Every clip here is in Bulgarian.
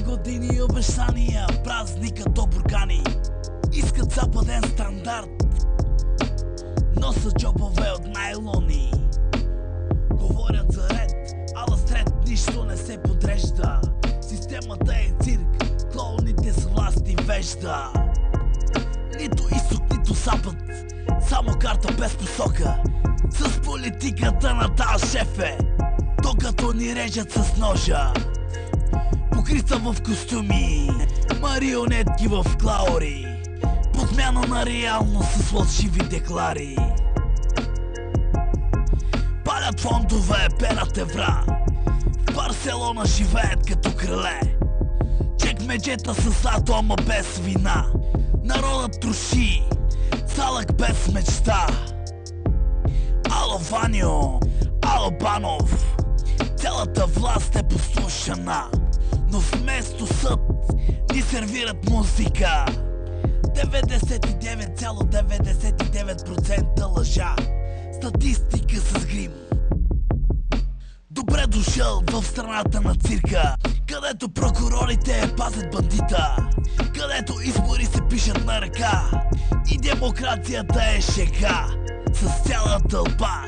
години обещания, празника до буркани. Искат западен стандарт, носят джобове от найлони. Говорят за ред, ала сред нищо не се подрежда. Системата е цирк, клоуните с власт и вежда. Нито изток, нито запад, само карта без посока. С политиката на тал шефе, докато ни режат с ножа. Покрита в костюми, марионетки в клаури, подмяна на реалност с фалшиви деклари. Палят фондове, перат евра, в Барселона живеят като крале. Чекмеджета с злато, ама без вина. Народът троши, салък без мечта. Ало Ваньо, ало Банов, цялата власт е послушана, но вместо съд ни сервират музика. 99,99% лъжа, статистика с грим. Добре дошъл в страната на цирка, където прокурорите пазят бандита, където избори се пишат на ръка и демокрацията е шега с цяла тълпа.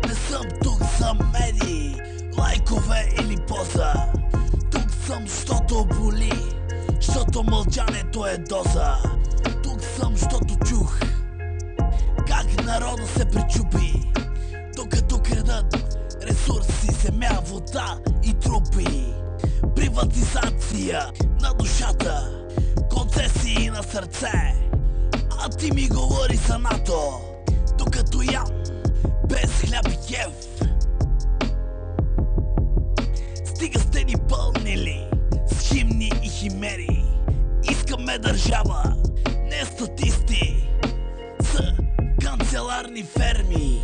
Не съм тук за медии, лайкове или поза. Тук съм, защото боли, защото мълчането е доза. Тук съм, защото чух как народа се пречупи, докато крадат ресурси, земя, вода и трупи. Приватизация на душата, концесии на сърце. А ти ми говори за НАТО, докато ям без хляб и кеф. Стига сте ни пълнили с химни и химери. Искаме държава, не статисти с канцеларни ферми.